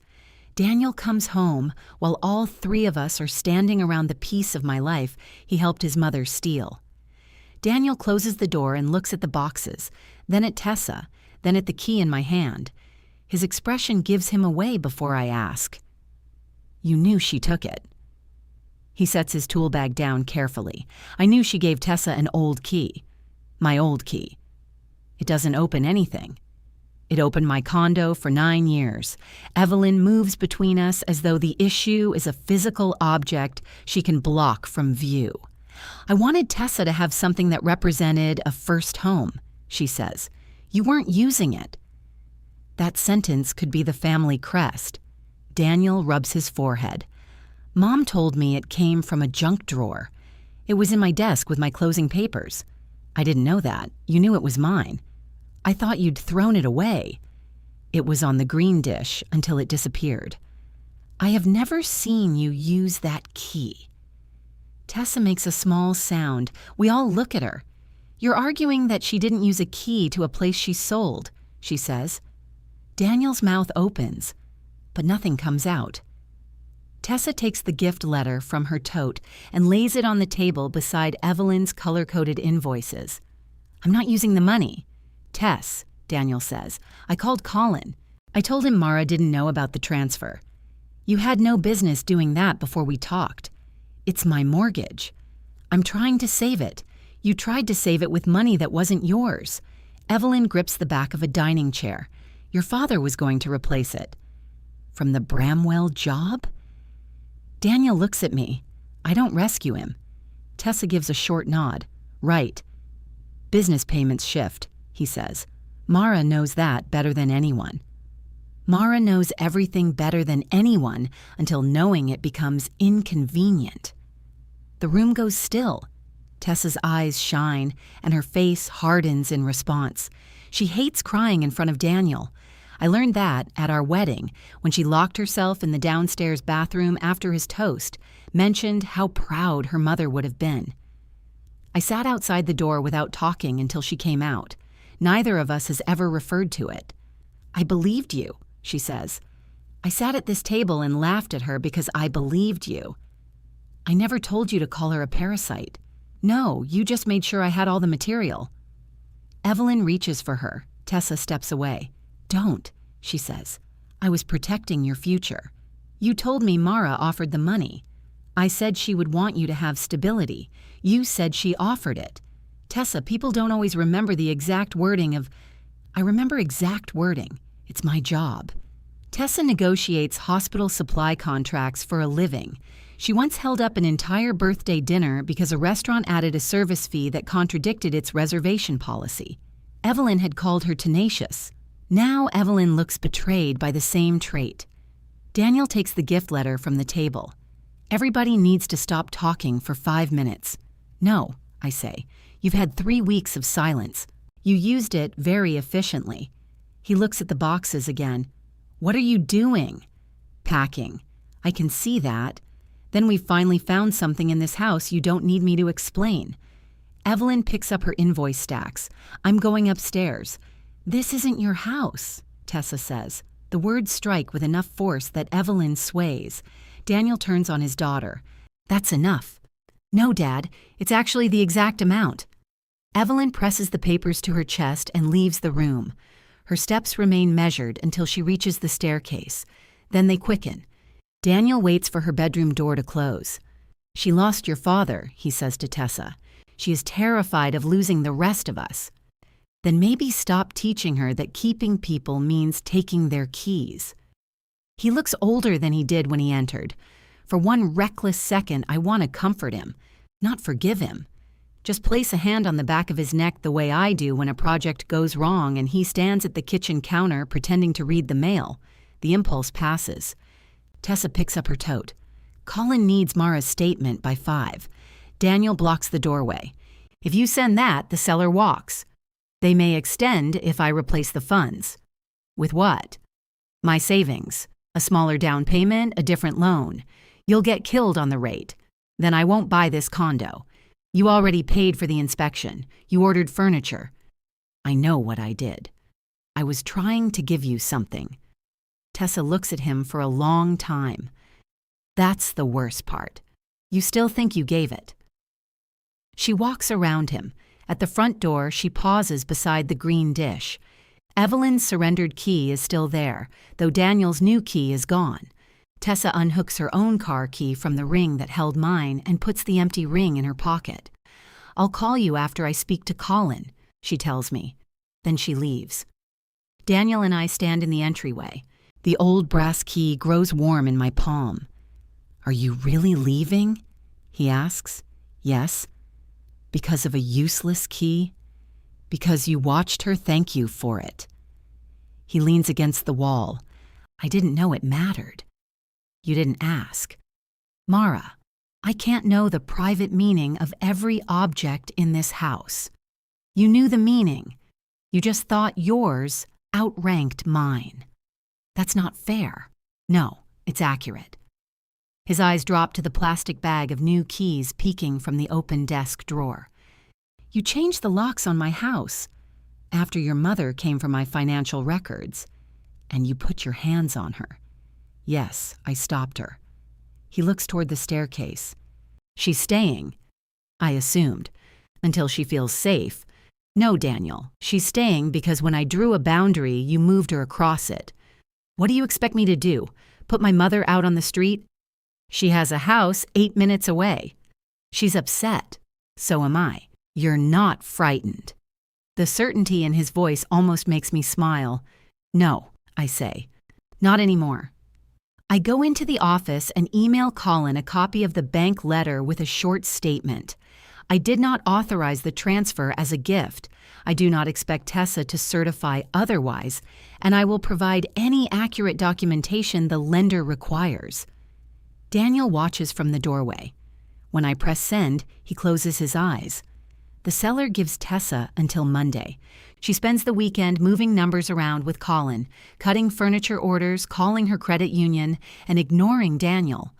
Daniel comes home while all 3 of us are standing around the piece of my life he helped his mother steal. Daniel closes the door and looks at the boxes, then at Tessa, then at the key in my hand. His expression gives him away before I ask. You knew she took it. He sets his tool bag down carefully. I knew she gave Tessa an old key. My old key. It doesn't open anything. It opened my condo for 9 years. Evelyn moves between us as though the issue is a physical object she can block from view. I wanted Tessa to have something that represented a first home, she says. You weren't using it. That sentence could be the family crest. Daniel rubs his forehead. Mom told me it came from a junk drawer. It was in my desk with my closing papers. I didn't know that. You knew it was mine. I thought you'd thrown it away. It was on the green dish until it disappeared. I have never seen you use that key. Tessa makes a small sound. We all look at her. You're arguing that she didn't use a key to a place she sold, she says. Daniel's mouth opens, but nothing comes out. Tessa takes the gift letter from her tote and lays it on the table beside Evelyn's color-coded invoices. I'm not using the money. Tess, Daniel says, I called Colin. I told him Mara didn't know about the transfer. You had no business doing that before we talked. It's my mortgage. I'm trying to save it. You tried to save it with money that wasn't yours. Evelyn grips the back of a dining chair. Your father was going to replace it. From the Bramwell job? Daniel looks at me. I don't rescue him. Tessa gives a short nod. Right. Business payments shift, he says. Mara knows that better than anyone. Mara knows everything better than anyone until knowing it becomes inconvenient. The room goes still. Tessa's eyes shine, and her face hardens in response. She hates crying in front of Daniel. I learned that at our wedding, when she locked herself in the downstairs bathroom after his toast, mentioned how proud her mother would have been. I sat outside the door without talking until she came out. Neither of us has ever referred to it. "I believed you," she says. "I sat at this table and laughed at her because I believed you." "I never told you to call her a parasite." "No, you just made sure I had all the material." Evelyn reaches for her. Tessa steps away. "Don't," she says. "I was protecting your future. You told me Mara offered the money. I said she would want you to have stability. You said she offered it. Tessa, people don't always remember the exact wording of—" "I remember exact wording. It's my job." Tessa negotiates hospital supply contracts for a living. She once held up an entire birthday dinner because a restaurant added a service fee that contradicted its reservation policy. Evelyn had called her tenacious. Now Evelyn looks betrayed by the same trait. Daniel takes the gift letter from the table. "Everybody needs to stop talking for 5 minutes." "No," I say. "You've had 3 weeks of silence. You used it very efficiently." He looks at the boxes again. "What are you doing?" "Packing." "I can see that. Then we've finally found something in this house you don't need me to explain." Evelyn picks up her invoice stacks. "I'm going upstairs." "This isn't your house," Tessa says. The words strike with enough force that Evelyn sways. Daniel turns on his daughter. "That's enough." "No, Dad, it's actually the exact amount." Evelyn presses the papers to her chest and leaves the room. Her steps remain measured until she reaches the staircase. Then they quicken. Daniel waits for her bedroom door to close. "She lost your father," he says to Tessa. "She is terrified of losing the rest of us." "Then maybe stop teaching her that keeping people means taking their keys." He looks older than he did when he entered. For one reckless second, I want to comfort him, not forgive him. Just place a hand on the back of his neck the way I do when a project goes wrong and he stands at the kitchen counter pretending to read the mail. The impulse passes. Tessa picks up her tote. "Colin needs Mara's statement by 5. Daniel blocks the doorway. "If you send that, the seller walks. They may extend if I replace the funds." "With what?" "My savings. A smaller down payment, a different loan. You'll get killed on the rate. Then I won't buy this condo. You already paid for the inspection. You ordered furniture." I know what I did. "I was trying to give you something." Tessa looks at him for a long time. "That's the worst part. You still think you gave it." She walks around him. At the front door, she pauses beside the green dish. Evelyn's surrendered key is still there, though Daniel's new key is gone. Tessa unhooks her own car key from the ring that held mine and puts the empty ring in her pocket. "I'll call you after I speak to Colin," she tells me. Then she leaves. Daniel and I stand in the entryway. The old brass key grows warm in my palm. "Are you really leaving?" he asks. "Yes." "Because of a useless key?" "Because you watched her thank you for it." He leans against the wall. "I didn't know it mattered." "You didn't ask." "Mara, I can't know the private meaning of every object in this house. You knew the meaning. You just thought yours outranked mine. That's not fair." "No, it's accurate." His eyes drop to the plastic bag of new keys peeking from the open desk drawer. "You changed the locks on my house after your mother came for my financial records, and you put your hands on her." "Yes, I stopped her." He looks toward the staircase. "She's staying." I assumed. "Until she feels safe." "No, Daniel, she's staying because when I drew a boundary, you moved her across it. What do you expect me to do? Put my mother out on the street? She has a house 8 minutes away. She's upset. So am I. You're not frightened." The certainty in his voice almost makes me smile. "No," I say. "Not anymore." I go into the office and email Colin a copy of the bank letter with a short statement. I did not authorize the transfer as a gift. I do not expect Tessa to certify otherwise, and I will provide any accurate documentation the lender requires. Daniel watches from the doorway. When I press send, he closes his eyes. The seller gives Tessa until Monday. She spends the weekend moving numbers around with Colin, cutting furniture orders, calling her credit union, and ignoring Daniel.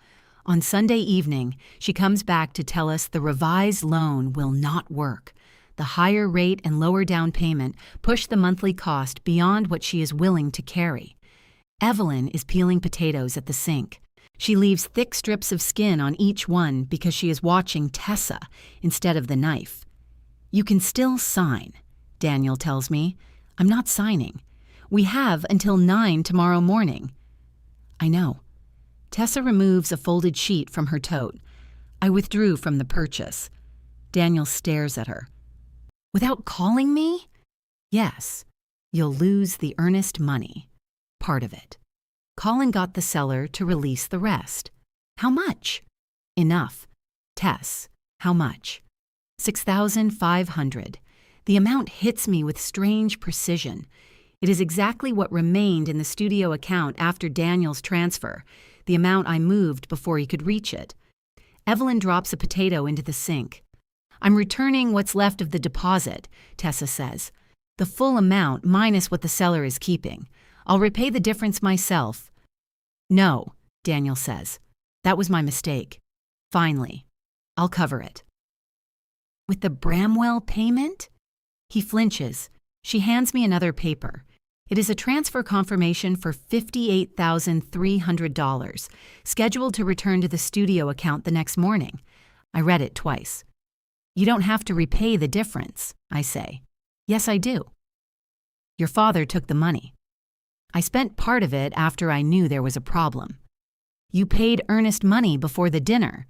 On Sunday evening, she comes back to tell us the revised loan will not work. The higher rate and lower down payment push the monthly cost beyond what she is willing to carry. Evelyn is peeling potatoes at the sink. She leaves thick strips of skin on each one because she is watching Tessa instead of the knife. You can still sign, Daniel tells me. I'm not signing. We have until 9 tomorrow morning. I know. Tessa removes a folded sheet from her tote. I withdrew from the purchase. Daniel stares at her. Without calling me? Yes. You'll lose the earnest money. Part of it. Colin got the seller to release the rest. How much? Enough. Tess, how much? $6,500. The amount hits me with strange precision. It is exactly what remained in the studio account after Daniel's transfer, the amount I moved before he could reach it. Evelyn drops a potato into the sink. I'm returning what's left of the deposit, Tessa says. The full amount minus what the seller is keeping. I'll repay the difference myself. No, Daniel says. That was my mistake. Finally, I'll cover it. With the Bramwell payment? He flinches. She hands me another paper. It is a transfer confirmation for $58,300, scheduled to return to the studio account the next morning. I read it twice. You don't have to repay the difference, I say. Yes, I do. Your father took the money. I spent part of it after I knew there was a problem. You paid earnest money before the dinner.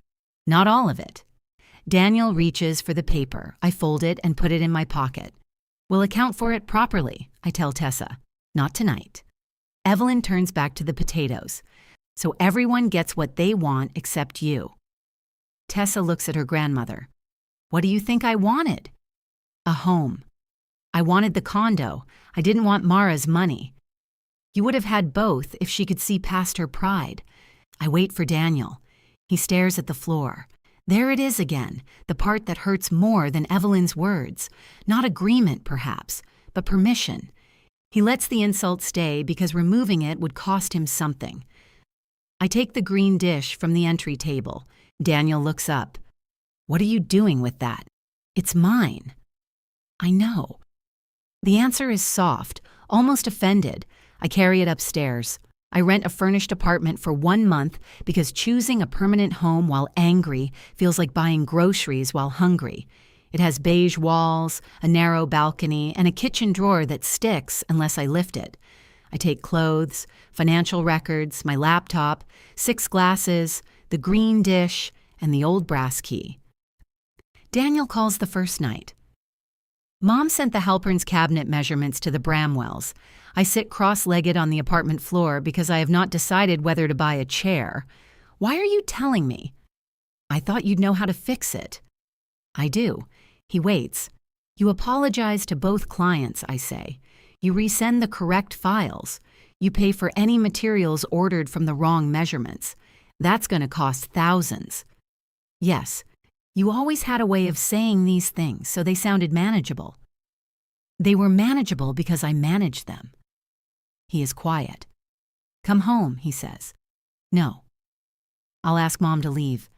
Not all of it. Daniel reaches for the paper. I fold it and put it in my pocket. We'll account for it properly, I tell Tessa. Not tonight. Evelyn turns back to the potatoes. So everyone gets what they want except you. Tessa looks at her grandmother. What do you think I wanted? A home. I wanted the condo. I didn't want Mara's money. You would have had both if she could see past her pride. I wait for Daniel. He stares at the floor. There it is again, the part that hurts more than Evelyn's words. Not agreement, perhaps, but permission. He lets the insult stay because removing it would cost him something. I take the green dish from the entry table. Daniel looks up. What are you doing with that? It's mine. I know. The answer is soft, almost offended. I carry it upstairs. I rent a furnished apartment for 1 month because choosing a permanent home while angry feels like buying groceries while hungry. It has beige walls, a narrow balcony, and a kitchen drawer that sticks unless I lift it. I take clothes, financial records, my laptop, 6 glasses, the green dish, and the old brass key. Daniel calls the first night. Mom sent the Halpern's cabinet measurements to the Bramwells. I sit cross-legged on the apartment floor because I have not decided whether to buy a chair. Why are you telling me? I thought you'd know how to fix it. I do. He waits. You apologize to both clients, I say. You resend the correct files. You pay for any materials ordered from the wrong measurements. That's going to cost thousands. Yes, you always had a way of saying these things, so they sounded manageable. They were manageable because I managed them. He is quiet. Come home, he says. No. I'll ask Mom to leave.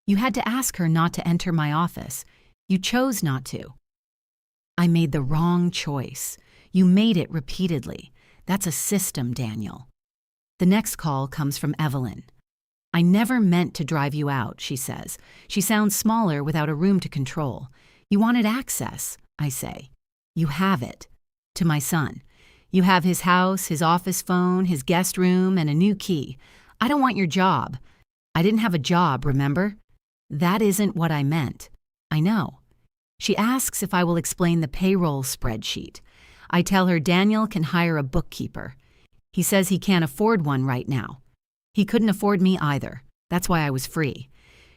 You had to ask her not to enter my office. You chose not to. I made the wrong choice. You made it repeatedly. That's a system, Daniel. The next call comes from Evelyn. I never meant to drive you out, she says. She sounds smaller without a room to control. You wanted access, I say. You have it. To my son. You have his house, his office phone, his guest room, and a new key. I don't want your job. I didn't have a job, remember? That isn't what I meant. I know. She asks if I will explain the payroll spreadsheet. I tell her Daniel can hire a bookkeeper. He says he can't afford one right now. He couldn't afford me either. That's why I was free.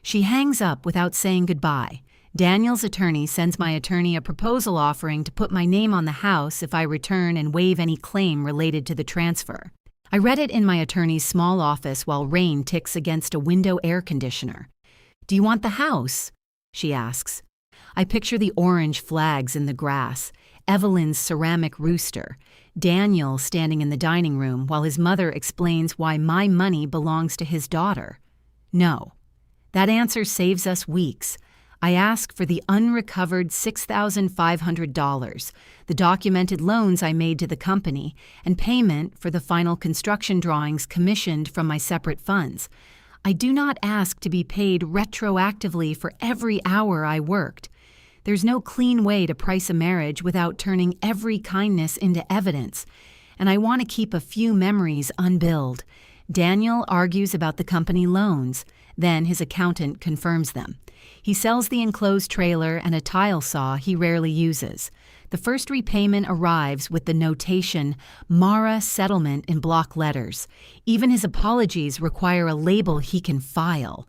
She hangs up without saying goodbye. Daniel's attorney sends my attorney a proposal offering to put my name on the house if I return and waive any claim related to the transfer. I read it in my attorney's small office while rain ticks against a window air conditioner. "Do you want the house?" she asks. I picture the orange flags in the grass, Evelyn's ceramic rooster, Daniel standing in the dining room while his mother explains why my money belongs to his daughter. No. That answer saves us weeks. I ask for the unrecovered $6,500, the documented loans I made to the company, and payment for the final construction drawings commissioned from my separate funds. I do not ask to be paid retroactively for every hour I worked. There's no clean way to price a marriage without turning every kindness into evidence, and I want to keep a few memories unbilled. Daniel argues about the company loans, then his accountant confirms them. He sells the enclosed trailer and a tile saw he rarely uses. The first repayment arrives with the notation, "Mara Settlement" in block letters. Even his apologies require a label he can file.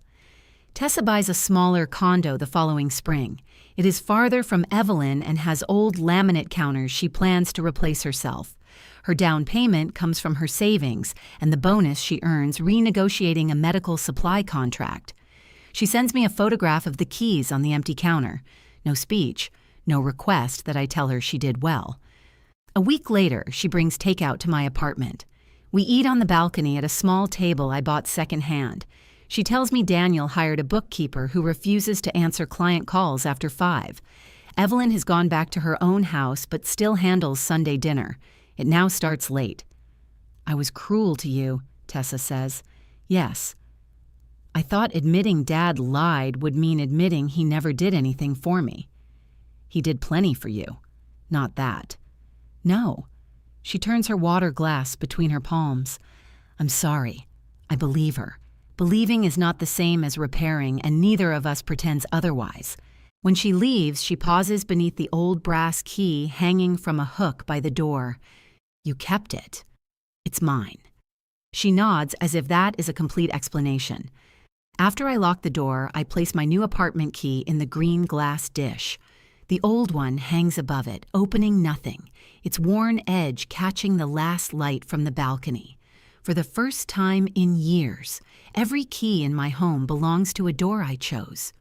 Tessa buys a smaller condo the following spring. It is farther from Evelyn and has old laminate counters she plans to replace herself. Her down payment comes from her savings and the bonus she earns renegotiating a medical supply contract. She sends me a photograph of the keys on the empty counter. No speech, no request that I tell her she did well. A week later, she brings takeout to my apartment. We eat on the balcony at a small table I bought secondhand. She tells me Daniel hired a bookkeeper who refuses to answer client calls after 5. Evelyn has gone back to her own house but still handles Sunday dinner. It now starts late. "I was cruel to you," Tessa says. "Yes. I thought admitting Dad lied would mean admitting he never did anything for me." "He did plenty for you." "Not that." "No." She turns her water glass between her palms. "I'm sorry. I believe her. Believing is not the same as repairing, and neither of us pretends otherwise." When she leaves, she pauses beneath the old brass key hanging from a hook by the door. "You kept it." "It's mine." She nods as if that is a complete explanation. After I lock the door, I place my new apartment key in the green glass dish. The old one hangs above it, opening nothing, its worn edge catching the last light from the balcony. For the first time in years, every key in my home belongs to a door I chose.